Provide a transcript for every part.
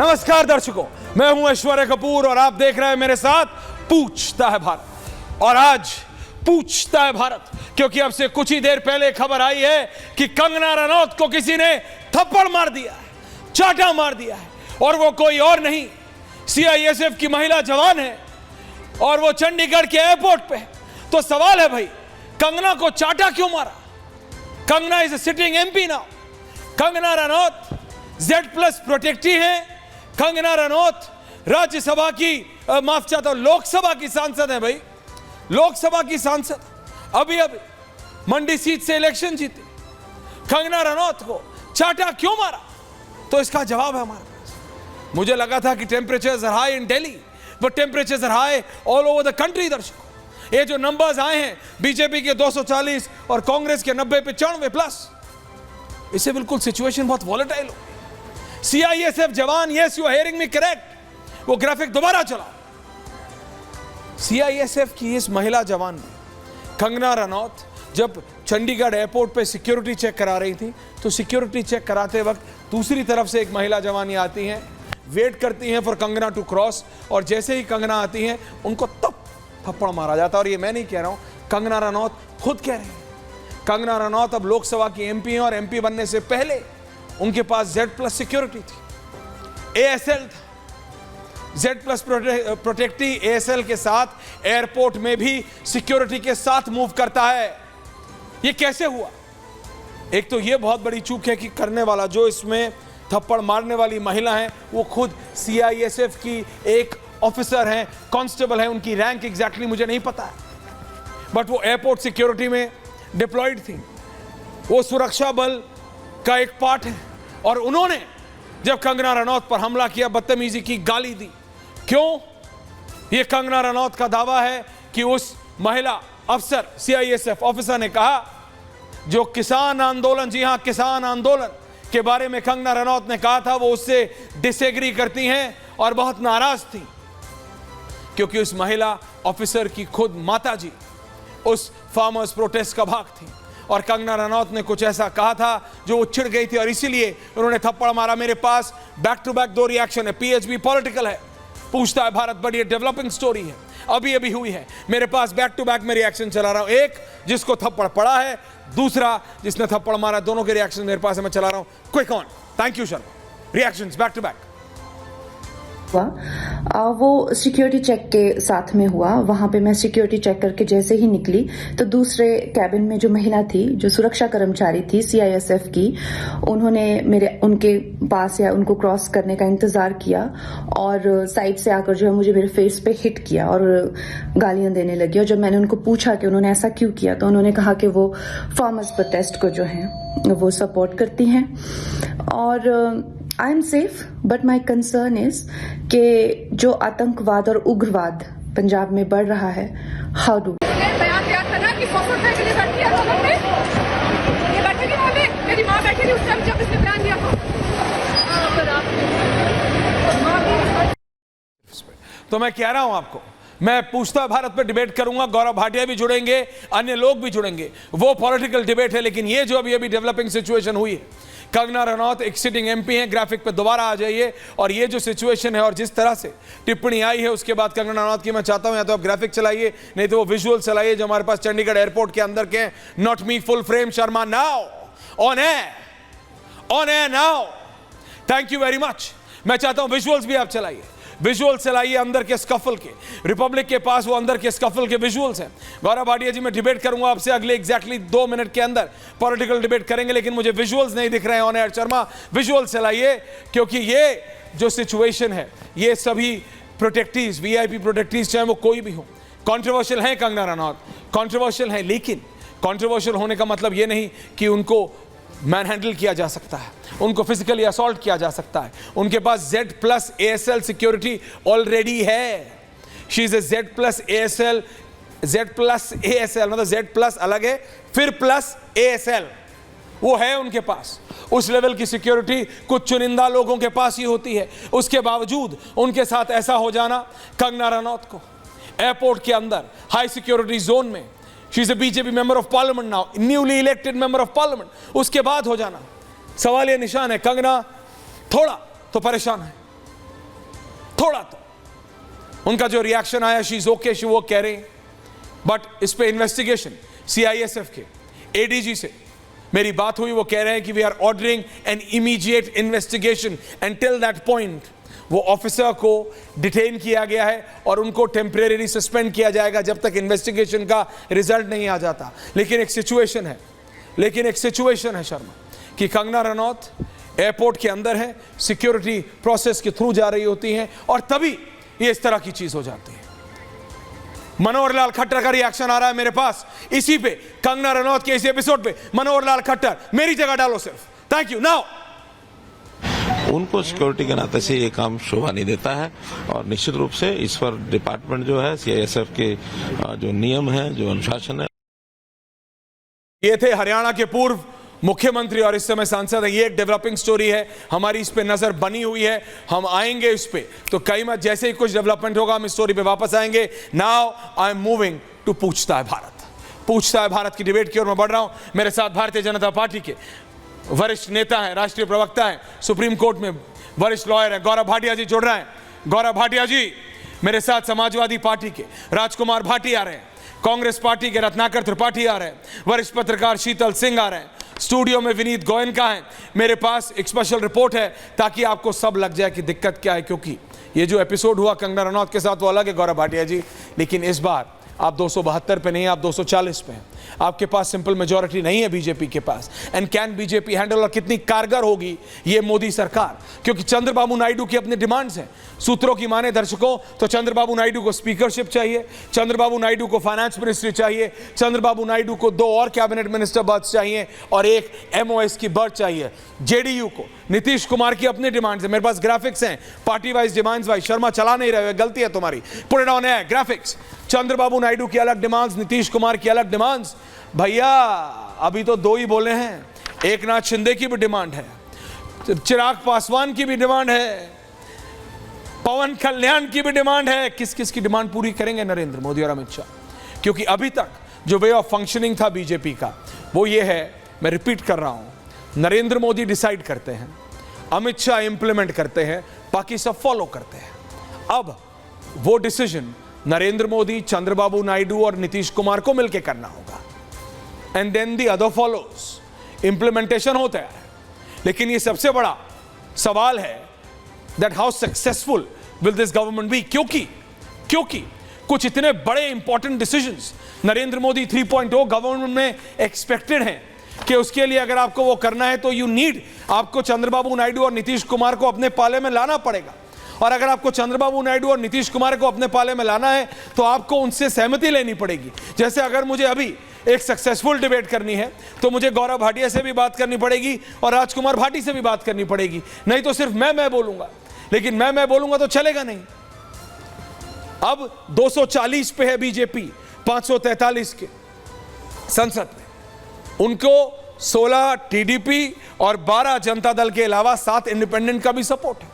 नमस्कार दर्शकों, मैं हूं ऐश्वर्या कपूर और आप देख रहे हैं मेरे साथ पूछता है भारत। और आज पूछता है भारत क्योंकि अब से कुछ ही देर पहले खबर आई है कि कंगना रनौत को किसी ने थप्पड़ मार दिया है, चाटा मार दिया है। और वो कोई और नहीं, सीआईएसएफ की महिला जवान है और वो चंडीगढ़ के एयरपोर्ट पे। तो सवाल है भाई, कंगना को चाटा क्यों मारा? Kangana is a sitting MP now. Kangana Ranaut Z+ protectee है। कंगना रनौत राज्यसभा की माफ चाहता हूं, लोकसभा की सांसद है भाई, लोकसभा की सांसद। अभी मंडी सीट से इलेक्शन जीती। कंगना रनौत को चाटा क्यों मारा? तो इसका जवाब है हमारे पास। मुझे लगा था कि temperatures are high in Delhi, but temperatures are high all over the country. दर्शकों, ये जो नंबर्स आए हैं बीजेपी के 240 और कांग्रेस के 90 पे 94+, इससे बिल्कुल सिचुएशन बहुत वॉलेटाइल हो। सीआईएसएफ जवान, yes you are hearing me correct, वो ग्राफिक दोबारा चलाओ। सीआईएसएफ की इस महिला जवान ने, कंगना रनौत, जब चंडीगढ़ एयरपोर्ट पे सिक्योरिटी चेक करा रही थी तो सिक्योरिटी चेक कराते वक्त दूसरी तरफ से एक महिला जवान आती हैं, वेट करती हैं फॉर कंगना टू क्रॉस, और जैसे ही कंगना आती हैं उनको तब थप्पड़ मारा जाता है। और ये मैं नहीं कह रहा हूं, कंगना रनौत खुद कह रही है। कंगना रनौत अब लोकसभा की एमपी हैं और एमपी बनने से पहले उनके पास Z+ सिक्योरिटी थी, ASL था। Z+ प्रोटेक्टी ASL के साथ एयरपोर्ट में भी सिक्योरिटी के साथ मूव करता है। ये कैसे हुआ? एक तो ये बहुत बड़ी चूक है कि करने वाला, जो इसमें थप्पड़ मारने वाली महिला है, वो खुद सीआईएसएफ की एक ऑफिसर हैं, कांस्टेबल हैं। उनकी रैंक एग्जैक्टली मुझे नहीं पता है, बट वो एयरपोर्ट सिक्योरिटी में डिप्लॉयड थी। वो सुरक्षा बल का एक पार्ट है। और उन्होंने जब कंगना रनौत पर हमला किया, बदतमीजी की, गाली दी। क्यों? ये कंगना रनौत का दावा है कि उस महिला अफसर, सीआईएसएफ ऑफिसर ने कहा, जो किसान आंदोलन, जी हां, किसान आंदोलन के बारे में कंगना रनौत ने कहा था, वो उससे डिसएग्री करती हैं और बहुत नाराज थी क्योंकि उस महिला ऑफिसर की खुद माताजी उस फार्मर्स प्रोटेस्ट का भाग थी। और कंगना रनौत ने कुछ ऐसा कहा था जो वो चिढ़ गई थी और इसीलिए उन्होंने थप्पड़ मारा। मेरे पास बैक टू बैक 2 रिएक्शन है। PHB पॉलिटिकल है, पूछता है भारत बड़ी डेवलपिंग स्टोरी है, अभी अभी हुई है। मेरे पास बैक टू बैक में रिएक्शन चला रहा हूं। एक जिसको थप्पड़ पड़ा है, दूसरा जिसने थप्पड़ मारा। दोनों के रिएक्शन मेरे पास है, मैं चला रहा हूं। Quick on. Thank you Sharma. Reactions back to back. वो सिक्योरिटी चेक के साथ में हुआ। वहां पे मैं सिक्योरिटी चेक करके जैसे ही निकली तो दूसरे कैबिन में जो महिला थी, जो सुरक्षा कर्मचारी थी सीआईएसएफ की, उन्होंने उनके पास या उनको क्रॉस करने का इंतजार किया और साइड से आकर जो है मुझे मेरे फेस पे हिट किया और गालियां देने लगी। और जब मैंने उनको पूछा कि उन्होंने ऐसा क्यों किया, तो उन्होंने कहा कि वो फार्मर्स प्रोटेस्ट को जो है वो सपोर्ट करती हैं और I am safe, but my concern is कि जो आतंकवाद और उग्रवाद पंजाब में बढ़ रहा है, हाउ डू मेरी माँ बैठी थी उस टाइम जब इसने बयान दिया था। तो मैं कह रहा हूं आपको, मैं पूछता भारत पे डिबेट करूंगा, गौरव भाटिया भी जुड़ेंगे, अन्य लोग भी जुड़ेंगे। वो पॉलिटिकल डिबेट है, लेकिन ये जो अभी डेवलपिंग सिचुएशन हुई है, कंगना रनौत एक सिटिंग एमपी हैं। ग्राफिक पे दोबारा आ जाइए। और ये जो सिचुएशन है और जिस तरह से टिप्पणी आई है उसके बाद कंगना रनौत की, मैं चाहता हूं या तो आप ग्राफिक चलाइए, नहीं तो वो विजुअल चलाइए जो हमारे पास चंडीगढ़ एयरपोर्ट के अंदर के। Not me, full frame Sharma now, on air now. Thank you very much. मैं चाहता हूं विजुअल्स भी आप चलाइए, विजुअल चलाइए अंदर के स्कफल के। रिपब्लिक के पास वो अंदर के स्कफल के विजुअल्स हैं। गौरव भाटिया जी, मैं डिबेट करूंगा आपसे अगले एग्जैक्टली 2 मिनट के अंदर, पॉलिटिकल डिबेट करेंगे, लेकिन मुझे विजुअल्स नहीं दिख रहे हैं ऑन एयर। शर्मा, विजुअल चलाइए, क्योंकि ये जो सिचुएशन है, ये सभी प्रोटेक्टीज, VIP प्रोटेक्टीज, चाहे वो कोई भी हो, कॉन्ट्रोवर्शियल है। कंगना रनौत कॉन्ट्रोवर्शियल है, लेकिन कॉन्ट्रोवर्शियल होने का मतलब ये नहीं कि उनको मैन हैंडल किया जा सकता है, उनको फिजिकली असॉल्ट किया जा सकता है। उनके पास Z+ ASL सिक्योरिटी ऑलरेडी है। She is a Z+ ASL, मतलब Z+ अलग है, फिर प्लस ASL वो है उनके पास। उस लेवल की सिक्योरिटी कुछ चुनिंदा लोगों के पास ही होती है। उसके बावजूद उनके साथ ऐसा हो जाना, कंगना रनौत को एयरपोर्ट के अंदर हाई सिक्योरिटी जोन में, she is a BJP member of parliament now, newly elected member of parliament, उसके बाद हो जाना, सवाल ये निशान है। कंगना थोड़ा तो परेशान है, थोड़ा तो उनका जो रिएक्शन आया, शी इज ओके, शी वो कह रहे हैं, बट इस पे इन्वेस्टिगेशन सीआईएसएफ के एडीजी से मेरी बात हुई, वो कह रहे हैं कि we are ordering an immediate investigation and till that point वो ऑफिसर को डिटेन किया गया है और उनको टेम्परेरी सस्पेंड किया जाएगा जब तक इन्वेस्टिगेशन का रिजल्ट नहीं आ जाता। लेकिन एक सिचुएशन है शर्मा कि कंगना रनौत एयरपोर्ट के अंदर है, सिक्योरिटी प्रोसेस के थ्रू जा रही होती हैं और तभी ये इस तरह की चीज हो जाती है। मनोहर लाल खट्टर का रिएक्शन आ रहा है मेरे पास इसी पे, कंगना रनौत के इस एपिसोड पे। मनोहर लाल खट्टर मेरी जगह डालो सिर्फ। Thank you. नाउ उनको सिक्योरिटी के नाते से ये काम शोभा नहीं देता है और निश्चित रूप से इस पर डिपार्टमेंट जो है सीआईएसएफ के जो नियम है, जो अनुशासन है। ये थे हरियाणा के पूर्व मुख्यमंत्री और इस समय सांसद है। ये एक डेवलपिंग स्टोरी है, हमारी इस पे नजर बनी हुई है, हम आएंगे इस पे। तो कई मत जैसे ही कुछ डेवलपमेंट होगा हम इस स्टोरी पे वापस आएंगे। Now I am moving to पूछता है भारत। पूछता है भारत की डिबेट की ओर मैं बढ़ रहा हूं। मेरे साथ भारतीय जनता पार्टी के वरिष्ठ नेता हैं, राष्ट्रीय प्रवक्ता हैं, सुप्रीम कोर्ट में वरिष्ठ लॉयर हैं, गौरव भाटिया जी जुड़ रहे हैं। गौरव भाटिया जी, मेरे साथ समाजवादी पार्टी के राजकुमार भाटी आ रहे हैं, कांग्रेस पार्टी के रत्नाकर त्रिपाठी आ रहे हैं, वरिष्ठ पत्रकार शीतल सिंह आ रहे हैं, स्टूडियो में विनीत गोयनका है। मेरे पास एक स्पेशल रिपोर्ट है ताकि आपको सब लग जाए कि दिक्कत क्या है, क्योंकि ये जो एपिसोड हुआ कंगना रनौत के साथ वो अलग है गौरव भाटिया जी, लेकिन इस बार आप 272 पे नहीं, आप 240 पे हैं। आपके पास सिंपल मेजॉरिटी नहीं है बीजेपी के पास। एंड कैन बीजेपी हैंडल, और कितनी कारगर होगी ये मोदी सरकार, क्योंकि चंद्रबाबू नायडू की अपने डिमांड्स हैं। सूत्रों की माने दर्शकों तो चंद्रबाबू नायडू को स्पीकरशिप चाहिए, चंद्रबाबू नायडू को फाइनेंस मिनिस्ट्री चाहिए, चंद्रबाबू नायडू को 2 और कैबिनेट मिनिस्टर बर्थ चाहिए और एक एमओएस की बर्थ चाहिए। जेडीयू को नीतीश कुमार की अपनी डिमांड्स है। मेरे पास ग्राफिक्स हैं, पार्टी वाइज डिमांड्स। भाई शर्मा चला नहीं रहे, गलती है तुम्हारी। पुट इट ऑन है ग्राफिक्स। चंद्रबाबू नायडू की अलग डिमांड्स, नीतीश कुमार की अलग डिमांड्स। भैया अभी तो 2 ही बोले हैं, एकनाथ शिंदे की भी डिमांड है, चिराग पासवान की भी डिमांड है, पवन कल्याण की भी डिमांड है। किस किस की डिमांड पूरी करेंगे नरेंद्र मोदी और अमित शाह? क्योंकि अभी तक जो वे ऑफ फंक्शनिंग था बीजेपी का वो ये है, मैं रिपीट कर रहा हूं, नरेंद्र मोदी डिसाइड करते हैं, अमित शाह इंप्लीमेंट करते हैं, बाकी सब फॉलो करते हैं। अब वो डिसीजन नरेंद्र मोदी, चंद्रबाबू नायडू और नीतीश कुमार को मिलकर करना होगा। And then the other follows, implementation होता है। लेकिन ये सबसे बड़ा सवाल है that how successful will this government be, क्योंकि कुछ इतने बड़े important decisions Narendra Modi 3.0 government में एक्सपेक्टेड हैं कि उसके लिए अगर आपको वो करना है तो आपको चंद्रबाबू नायडू और नीतीश कुमार को अपने पाले में लाना पड़ेगा। और अगर आपको चंद्रबाबू नायडू और नीतीश कुमार को अपने पाले में लाना है तो आपको उनसे सहमति लेनी पड़ेगी। जैसे अगर मुझे अभी एक सक्सेसफुल डिबेट करनी है तो मुझे गौरव भाटिया से भी बात करनी पड़ेगी और राजकुमार भाटी से भी बात करनी पड़ेगी, नहीं तो सिर्फ मैं बोलूंगा। लेकिन मैं बोलूंगा तो चलेगा नहीं। अब 240 पे है बीजेपी, 543 के संसद में, उनको 16 टीडीपी और 12 जनता दल के अलावा 7 इंडिपेंडेंट का भी सपोर्ट है।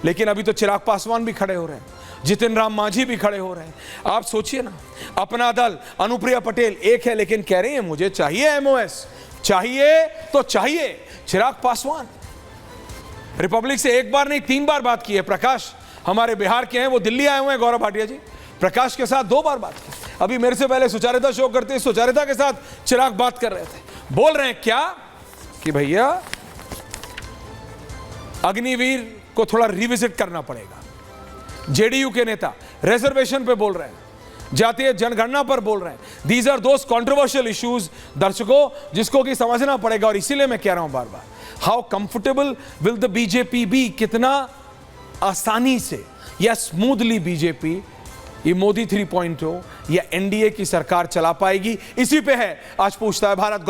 लेकिन अभी तो चिराग पासवान भी खड़े हो रहे हैं, जितिन राम मांझी भी खड़े हो रहे हैं। आप सोचिए ना, अपना दल अनुप्रिया पटेल एक है, लेकिन कह रही है मुझे चाहिए एमओएस, चाहिए तो चाहिए चिराग पासवान। रिपब्लिक से एक बार नहीं 3 बार बात की है। प्रकाश हमारे बिहार के हैं, वो दिल्ली आए हुए हैं, गौरव भाटिया जी, प्रकाश के साथ 2 बार बात की। अभी मेरे से पहले सुचारिता शो करते, सुचारिता के साथ चिराग बात कर रहे थे, बोल रहे हैं क्या कि भैया अग्निवीर को थोड़ा रिविजिट करना पड़ेगा। जेडीयू के नेता रिजर्वेशन पे बोल रहे हैं, जातीय जनगणना पर बोल रहे हैं। These are those controversial issues दर्शकों, जिसको कि समझना पड़ेगा। और इसीलिए मैं कह रहा हूं बार बार, how comfortable will the BJP be, कितना आसानी से या स्मूथली बीजेपी ये मोदी 3.0 या एनडीए की सरकार चला पाएगी। इसी पे है आज पूछता है भारत।